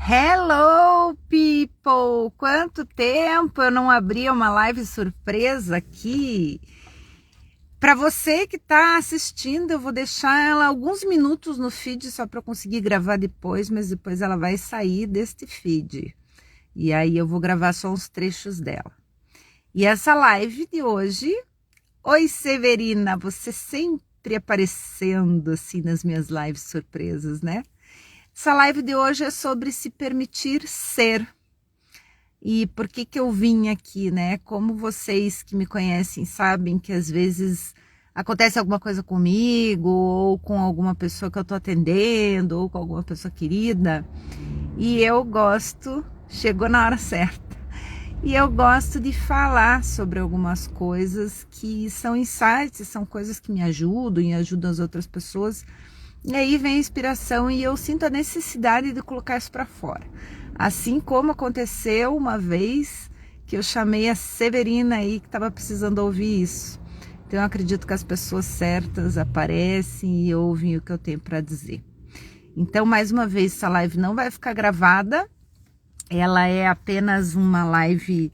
Hello, people! Quanto tempo eu não abri uma live surpresa aqui? Para você que está assistindo, eu vou deixar ela alguns minutos no feed só para eu conseguir gravar depois, mas depois ela vai sair deste feed. E aí eu vou gravar só uns trechos dela. E essa live de hoje... Oi, Severina! Você sempre aparecendo assim nas minhas lives surpresas, né? Essa live de hoje é sobre se permitir ser. E por que que eu vim aqui, né? Como vocês que me conhecem sabem que às vezes acontece alguma coisa comigo, ou com alguma pessoa que eu tô atendendo, ou com alguma pessoa querida, e eu gosto, chegou na hora certa, e eu gosto de falar sobre algumas coisas que são insights, são coisas que me ajudam e ajudam as outras pessoas. E aí vem a inspiração e eu sinto a necessidade de colocar isso para fora. Assim como aconteceu uma vez que eu chamei a Severina aí que estava precisando ouvir isso. Então eu acredito que as pessoas certas aparecem e ouvem o que eu tenho para dizer. Então, mais uma vez, essa live não vai ficar gravada. Ela é apenas uma live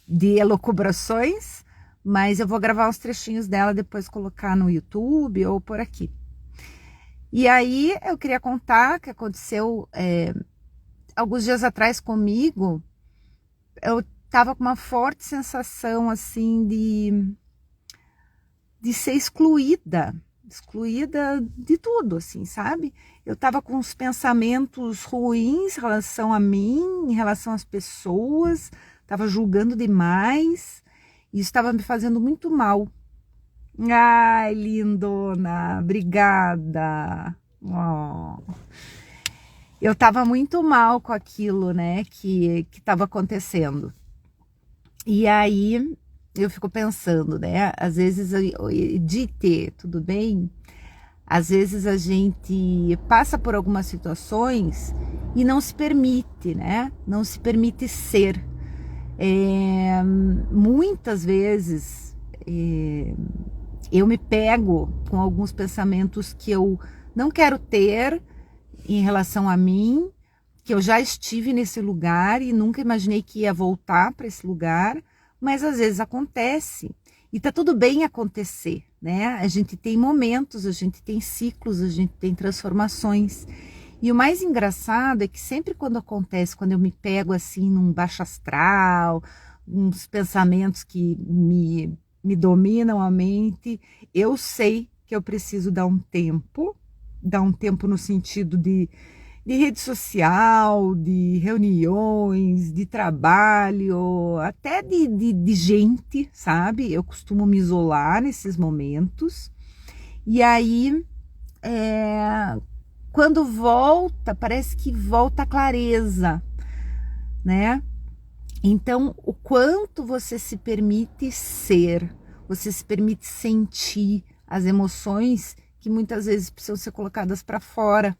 de elucubrações, mas eu vou gravar uns trechinhos dela, depois colocar no YouTube ou por aqui. E aí eu queria contar que aconteceu alguns dias atrás comigo. Eu tava com uma forte sensação assim de ser excluída de tudo, assim, sabe? Eu tava com uns pensamentos ruins em relação a mim, em relação às pessoas, tava julgando demais, e isso estava me fazendo muito mal. Ai, lindona, obrigada. Oh. Eu tava muito mal com aquilo, né, que tava acontecendo. E aí eu fico pensando, né, às vezes, Edith, tudo bem? Às vezes a gente passa por algumas situações e não se permite, né, não se permite ser. Muitas vezes eu me pego com alguns pensamentos que eu não quero ter em relação a mim, que eu já estive nesse lugar e nunca imaginei que ia voltar para esse lugar, mas às vezes acontece. E tá tudo bem acontecer, né? A gente tem momentos, a gente tem ciclos, a gente tem transformações. E o mais engraçado é que sempre quando acontece, quando eu me pego assim num baixo astral, uns pensamentos que me dominam a mente, eu sei que eu preciso dar um tempo no sentido de rede social, de reuniões, de trabalho, até de gente, sabe? Eu costumo me isolar nesses momentos. E aí, quando volta, parece que volta a clareza, né? Então, o quanto você se permite ser, você se permite sentir as emoções que muitas vezes precisam ser colocadas para fora.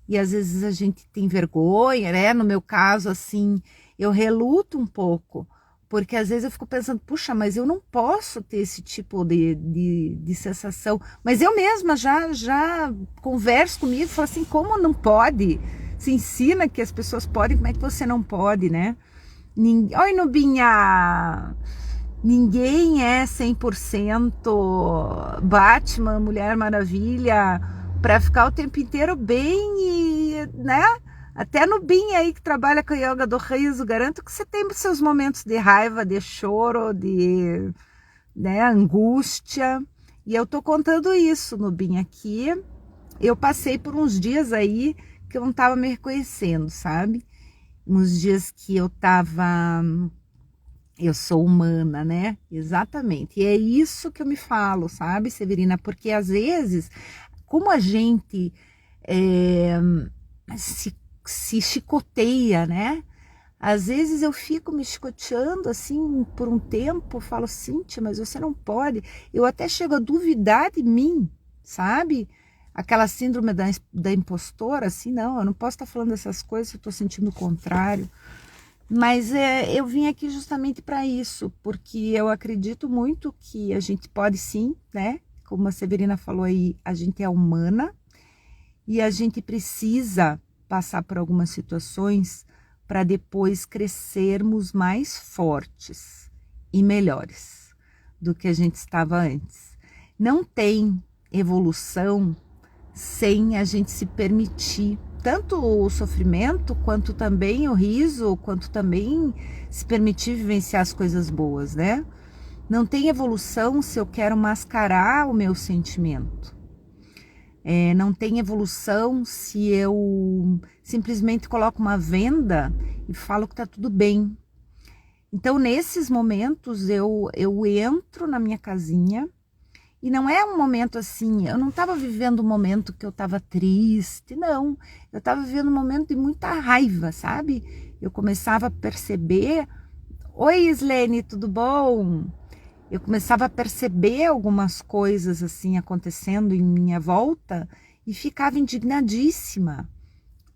E às vezes a gente tem vergonha, né? No meu caso, assim, eu reluto um pouco, porque às vezes eu fico pensando, puxa, mas eu não posso ter esse tipo de sensação. Mas eu mesma já converso comigo e falo assim, como não pode? Se ensina que as pessoas podem, como é que você não pode, né? Oi, Nubinha! Ninguém é 100% Batman, Mulher Maravilha, para ficar o tempo inteiro bem e, né? Até Nubinha aí que trabalha com a yoga do riso, garanto que você tem seus momentos de raiva, de choro, de, né, angústia. E eu tô contando isso, Nubinha, aqui. Eu passei por uns dias aí que eu não tava me reconhecendo, sabe? Uns dias que eu sou humana, né? Exatamente. E é isso que eu me falo, sabe, Severina? Porque às vezes, como a gente se chicoteia, né? Às vezes eu fico me chicoteando assim por um tempo, falo, Cíntia, mas você não pode. Eu até chego a duvidar de mim, sabe? Aquela síndrome da impostora, assim, não, eu não posso estar falando essas coisas, eu estou sentindo o contrário. Mas eu vim aqui justamente para isso, porque eu acredito muito que a gente pode sim, né? Como a Severina falou aí, a gente é humana e a gente precisa passar por algumas situações para depois crescermos mais fortes e melhores do que a gente estava antes. Não tem evolução sem a gente se permitir tanto o sofrimento, quanto também o riso, quanto também se permitir vivenciar as coisas boas, né? Não tem evolução se eu quero mascarar o meu sentimento. Não tem evolução se eu simplesmente coloco uma venda e falo que tá tudo bem. Então, nesses momentos, eu entro na minha casinha. E não é um momento assim, eu não estava vivendo um momento que eu estava triste, não. Eu estava vivendo um momento de muita raiva, sabe? Eu começava a perceber, oi Islene, tudo bom? Eu começava a perceber algumas coisas assim acontecendo em minha volta e ficava indignadíssima.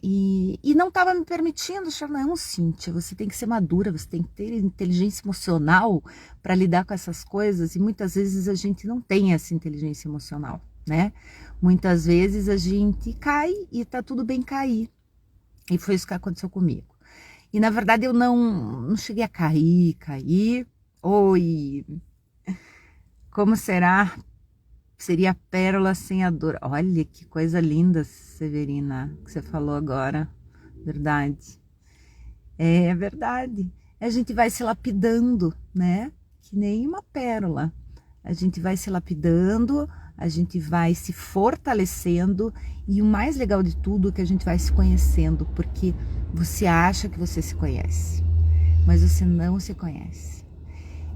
E não estava me permitindo, não, Cíntia, você tem que ser madura, você tem que ter inteligência emocional para lidar com essas coisas, e muitas vezes a gente não tem essa inteligência emocional, né? Muitas vezes a gente cai e tá tudo bem cair, e foi isso que aconteceu comigo. E na verdade eu não cheguei a cair, oi, como será? Seria pérola sem a dor. Olha que coisa linda, Severina, que você falou agora. Verdade. É verdade. A gente vai se lapidando, né? Que nem uma pérola. A gente vai se lapidando, a gente vai se fortalecendo e o mais legal de tudo é que a gente vai se conhecendo, porque você acha que você se conhece, mas você não se conhece.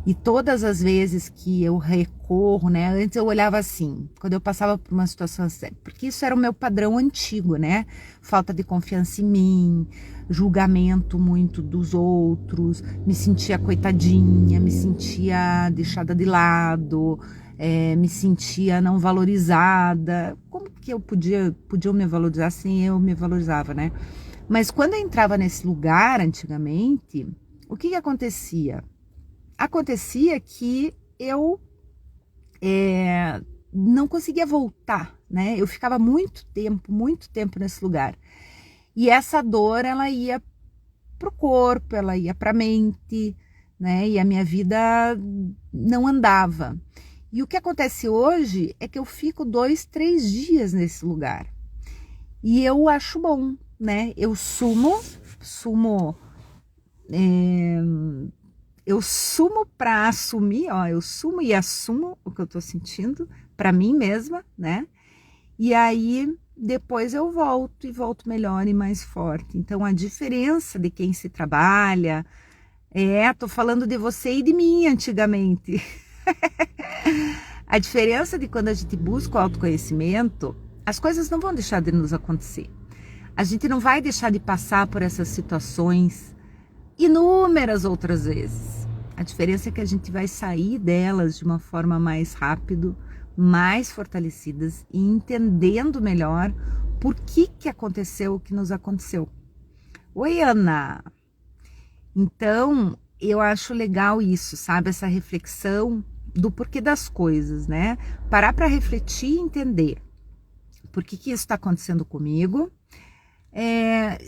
E todas as vezes que eu recorro, né? Antes eu olhava assim, quando eu passava por uma situação assim, porque isso era o meu padrão antigo, né? Falta de confiança em mim, julgamento muito dos outros, me sentia coitadinha, me sentia deixada de lado, me sentia não valorizada. Como que eu podiam me valorizar sem eu me valorizava, né? Mas quando eu entrava nesse lugar antigamente, o que acontecia? Acontecia que eu não conseguia voltar, né? Eu ficava muito tempo nesse lugar. E essa dor, ela ia pro corpo, ela ia pra mente, né? E a minha vida não andava. E o que acontece hoje é que eu fico 2, 3 dias nesse lugar. E eu acho bom, né? Eu sumo para assumir, ó, eu sumo e assumo o que eu tô sentindo para mim mesma, né? E aí depois eu volto e volto melhor e mais forte. Então a diferença de quem se trabalha, tô falando de você e de mim antigamente. A diferença de quando a gente busca o autoconhecimento, as coisas não vão deixar de nos acontecer. A gente não vai deixar de passar por essas situações inúmeras outras vezes. A diferença é que a gente vai sair delas de uma forma mais rápido, mais fortalecidas e entendendo melhor por que aconteceu o que nos aconteceu. Oi, Ana! Então, eu acho legal isso, sabe? Essa reflexão do porquê das coisas, né? Parar para refletir e entender por que isso está acontecendo comigo.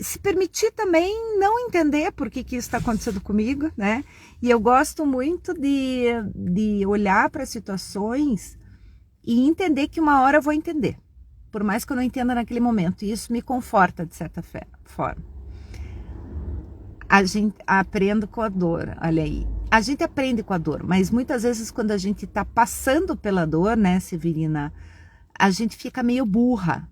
Se permitir também não entender por que isso está acontecendo comigo, né? E eu gosto muito de olhar para situações e entender que uma hora eu vou entender, por mais que eu não entenda naquele momento. E isso me conforta de certa forma. A gente aprende com a dor, olha aí. A gente aprende com a dor, mas muitas vezes quando a gente está passando pela dor, né, Severina, a gente fica meio burra.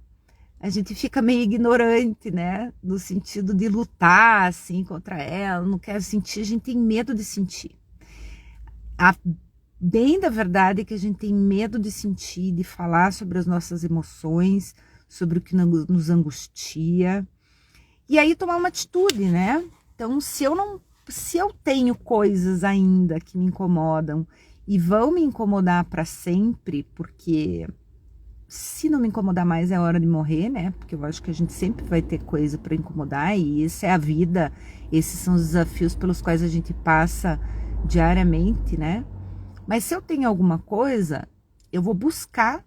A gente fica meio ignorante, né? No sentido de lutar, assim, contra ela, não quer sentir, a gente tem medo de sentir. Bem da verdade é que a gente tem medo de sentir, de falar sobre as nossas emoções, sobre o que nos angustia. E aí tomar uma atitude, né? Então, se eu tenho coisas ainda que me incomodam e vão me incomodar para sempre, porque se não me incomodar mais é hora de morrer, né? Porque eu acho que a gente sempre vai ter coisa para incomodar e essa é a vida, esses são os desafios pelos quais a gente passa diariamente, né? Mas se eu tenho alguma coisa, eu vou buscar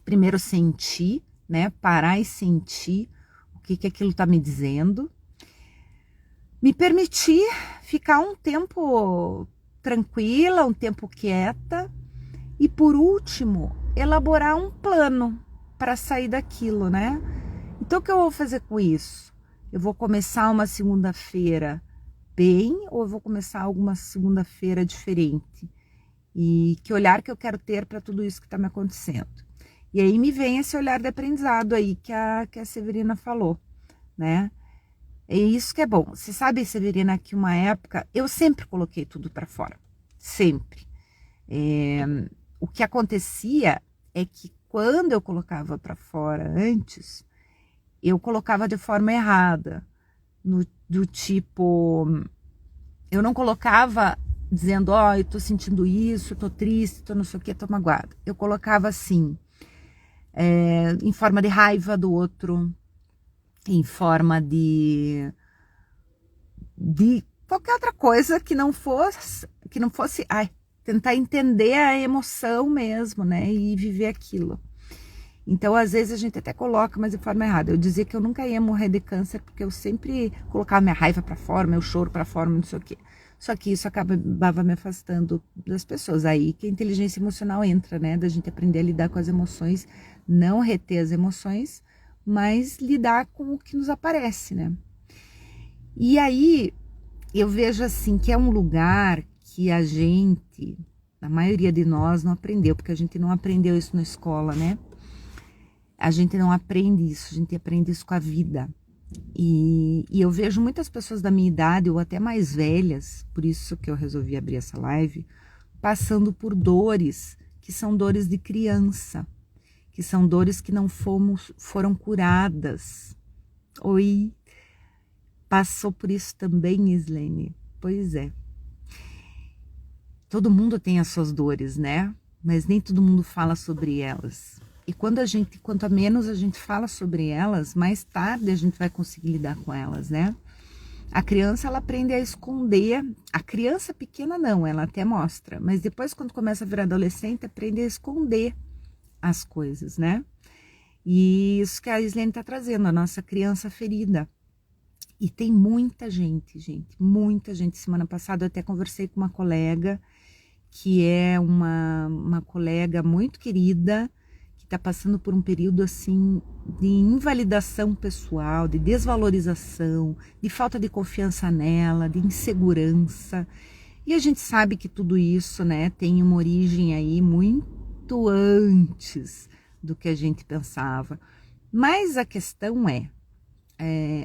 primeiro sentir, né? Parar e sentir o que aquilo tá me dizendo, me permitir ficar um tempo tranquila, um tempo quieta e, por último, elaborar um plano para sair daquilo, né? Então, o que eu vou fazer com isso? Eu vou começar uma segunda-feira bem ou eu vou começar alguma segunda-feira diferente? E que olhar que eu quero ter para tudo isso que está me acontecendo? E aí me vem esse olhar de aprendizado aí que a Severina falou, né? É isso que é bom. Você sabe, Severina, que uma época eu sempre coloquei tudo para fora. Sempre. O que acontecia é que quando eu colocava para fora antes, eu colocava de forma errada. Do tipo, eu não colocava dizendo, ó, eu tô sentindo isso, tô triste, tô não sei o que, tô magoada. Eu colocava assim, em forma de raiva do outro, em forma de qualquer outra coisa que não fosse, tentar entender a emoção mesmo, né, e viver aquilo. Então, às vezes a gente até coloca, mas de forma errada. Eu dizia que eu nunca ia morrer de câncer, porque eu sempre colocava minha raiva para fora, meu choro para fora, não sei o quê. Só que isso acabava me afastando das pessoas. Aí que a inteligência emocional entra, né, da gente aprender a lidar com as emoções, não reter as emoções, mas lidar com o que nos aparece, né? E aí eu vejo assim que é um lugar que a maioria de nós não aprendeu, porque a gente não aprendeu isso na escola, né? A gente não aprende isso, a gente aprende isso com a vida. E eu vejo muitas pessoas da minha idade ou até mais velhas, por isso que eu resolvi abrir essa live, passando por dores que são dores de criança, que são dores que não foram curadas. Oi, passou por isso também, Islene? Pois é. Todo mundo tem as suas dores, né? Mas nem todo mundo fala sobre elas. E quanto menos a gente fala sobre elas, mais tarde a gente vai conseguir lidar com elas, né? A criança, ela aprende a esconder. A criança pequena não, ela até mostra. Mas depois, quando começa a virar adolescente, aprende a esconder as coisas, né? E isso que a Islene está trazendo, a nossa criança ferida. E tem muita gente, muita gente. Semana passada eu até conversei com uma colega, que é uma colega muito querida, está passando por um período assim de invalidação pessoal, de desvalorização, de falta de confiança nela, de insegurança. E a gente sabe que tudo isso, né, tem uma origem aí muito antes do que a gente pensava. Mas a questão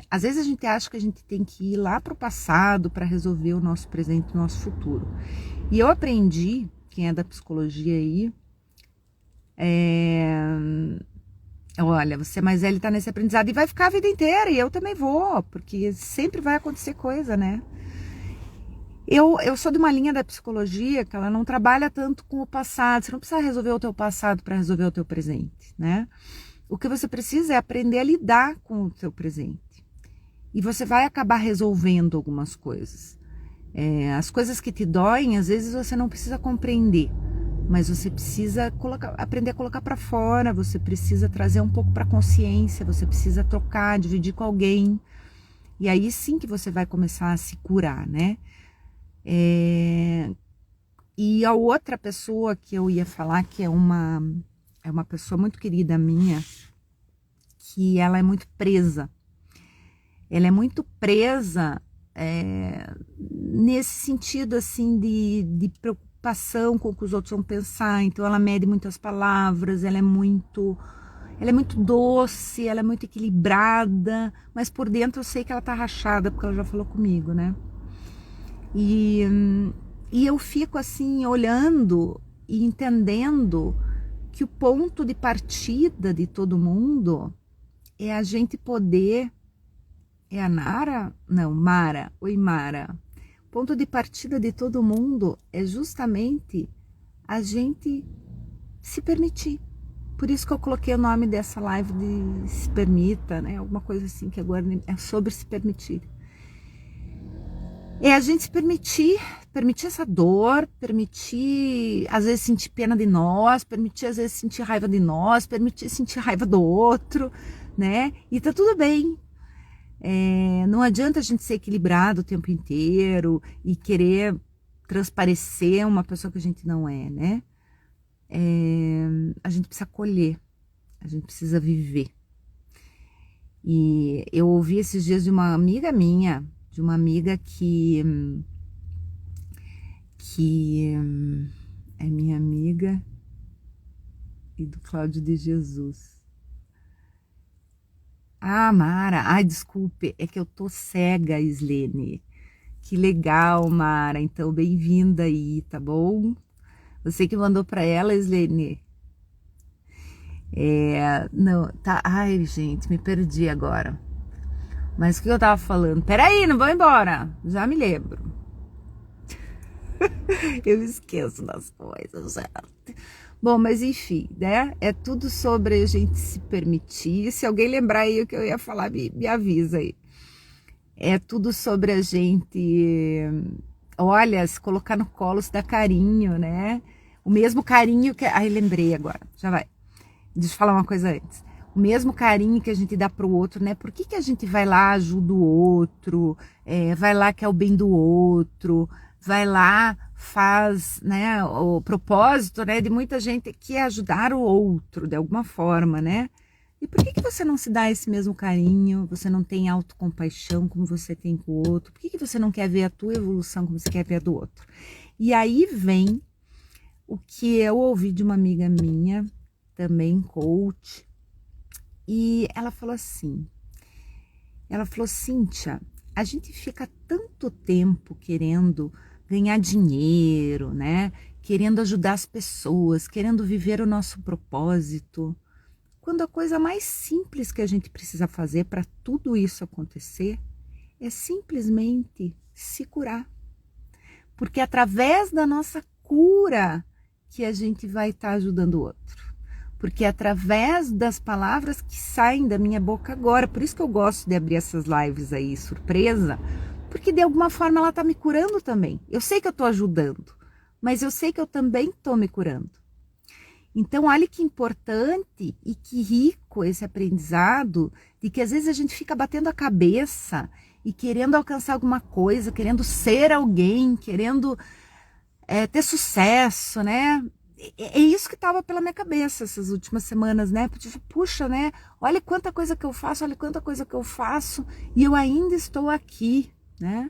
às vezes a gente acha que a gente tem que ir lá para o passado para resolver o nosso presente, o nosso futuro. E eu aprendi, quem é da psicologia aí, olha, você mais velho tá nesse aprendizado e vai ficar a vida inteira, e eu também vou, porque sempre vai acontecer coisa, né? Eu sou de uma linha da psicologia que ela não trabalha tanto com o passado. Você não precisa resolver o teu passado para resolver o teu presente, né? O que você precisa é aprender a lidar com o teu presente. E você vai acabar resolvendo algumas coisas. As coisas que te doem, às vezes você não precisa compreender, mas você precisa aprender a colocar para fora, você precisa trazer um pouco para a consciência, você precisa trocar, dividir com alguém. E aí sim que você vai começar a se curar, né? E a outra pessoa que eu ia falar, que é uma pessoa muito querida minha, que ela é muito presa. Ela é muito presa nesse sentido assim de preocupação com o que os outros vão pensar. Então ela mede muitas palavras, ela é muito doce, ela é muito equilibrada, mas por dentro eu sei que ela tá rachada, porque ela já falou comigo, né? E eu fico assim olhando e entendendo que o ponto de partida de todo mundo é a gente poder... É a Nara? Não, Mara. Oi, Mara. O ponto de partida de todo mundo é justamente a gente se permitir. Por isso que eu coloquei o nome dessa live de Se Permita, né? Alguma coisa assim, que agora é sobre se permitir. É a gente se permitir essa dor, permitir às vezes sentir pena de nós, permitir às vezes sentir raiva de nós, permitir sentir raiva do outro, né? E tá tudo bem. Não adianta a gente ser equilibrado o tempo inteiro e querer transparecer uma pessoa que a gente não é, né? A gente precisa colher, a gente precisa viver. E eu ouvi esses dias de uma amiga minha, de uma amiga que é minha amiga e do Cláudio de Jesus. Ah, Mara, ai, desculpe, é que eu tô cega, Islene. Que legal, Mara, então bem-vinda aí, tá bom? Você que mandou pra ela, Islene. Não, tá, ai, gente, me perdi agora. Mas o que eu tava falando? Peraí, não vou embora, já me lembro. Eu esqueço das coisas, certo? Bom, mas enfim, né? É tudo sobre a gente se permitir. Se alguém lembrar aí o que eu ia falar, me avisa aí. É tudo sobre a gente, olha, se colocar no colo, se dar carinho, né? O mesmo carinho que... Ai, lembrei agora, já vai. Deixa eu falar uma coisa antes. O mesmo carinho que a gente dá pro outro, né? Por que a gente vai lá, ajuda o outro, vai lá, quer o bem do outro, vai lá, faz, né, o propósito, né, de muita gente que é ajudar o outro de alguma forma, né? E por que você não se dá esse mesmo carinho? Você não tem autocompaixão como você tem com o outro? Por que você não quer ver a tua evolução como você quer ver a do outro? E aí vem o que eu ouvi de uma amiga minha, também coach, e ela falou assim, Cíntia, a gente fica tanto tempo querendo ganhar dinheiro, né? Querendo ajudar as pessoas, querendo viver o nosso propósito, quando a coisa mais simples que a gente precisa fazer para tudo isso acontecer é simplesmente se curar. Porque é através da nossa cura que a gente vai estar ajudando o outro. Porque é através das palavras que saem da minha boca agora. Por isso que eu gosto de abrir essas lives aí, surpresa, porque de alguma forma ela está me curando também. Eu sei que eu estou ajudando, mas eu sei que eu também estou me curando. Então, olha que importante e que rico esse aprendizado de que às vezes a gente fica batendo a cabeça e querendo alcançar alguma coisa, querendo ser alguém, querendo ter sucesso, né? É isso que estava pela minha cabeça essas últimas semanas, né? Puxa, né? Olha quanta coisa que eu faço, olha quanta coisa que eu faço e eu ainda estou aqui, né?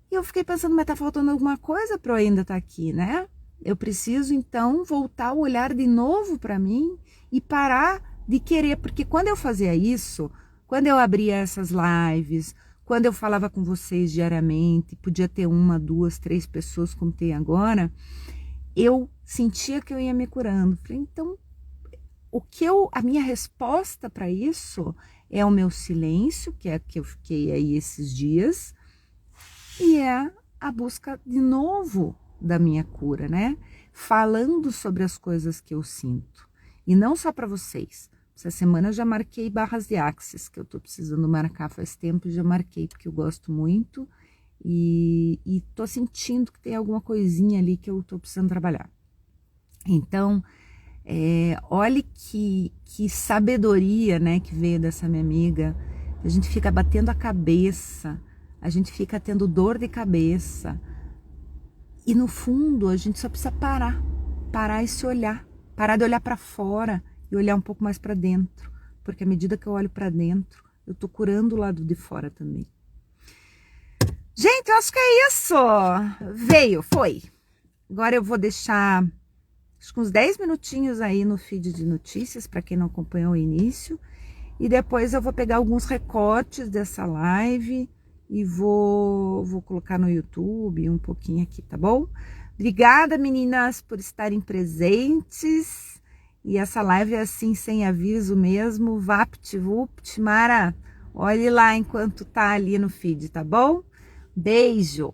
E eu fiquei pensando, mas tá faltando alguma coisa para eu ainda estar aqui, né? Eu preciso, então, voltar o olhar de novo para mim e parar de querer. Porque quando eu fazia isso, quando eu abria essas lives, quando eu falava com vocês diariamente, podia ter 1, 2, 3 pessoas como tem agora, eu sentia que eu ia me curando. Falei, então, a minha resposta para isso é o meu silêncio, que é que eu fiquei aí esses dias, e é a busca de novo da minha cura, né? Falando sobre as coisas que eu sinto. E não só para vocês. Essa semana eu já marquei barras de Axis, que eu tô precisando marcar faz tempo, e já marquei, porque eu gosto muito. E tô sentindo que tem alguma coisinha ali que eu tô precisando trabalhar. Então, olhe que sabedoria, né, que veio dessa minha amiga. A gente fica batendo a cabeça, a gente fica tendo dor de cabeça. E no fundo, a gente só precisa parar e se olhar. Parar de olhar para fora e olhar um pouco mais para dentro. Porque à medida que eu olho para dentro, eu tô curando o lado de fora também. Gente, eu acho que é isso. Foi. Agora eu vou deixar acho que uns 10 minutinhos aí no feed de notícias, para quem não acompanhou o início. E depois eu vou pegar alguns recortes dessa live e vou colocar no YouTube um pouquinho aqui, tá bom? Obrigada, meninas, por estarem presentes. E essa live é assim, sem aviso mesmo. Vapt-vupt, Mara, olhe lá enquanto tá ali no feed, tá bom? Beijo!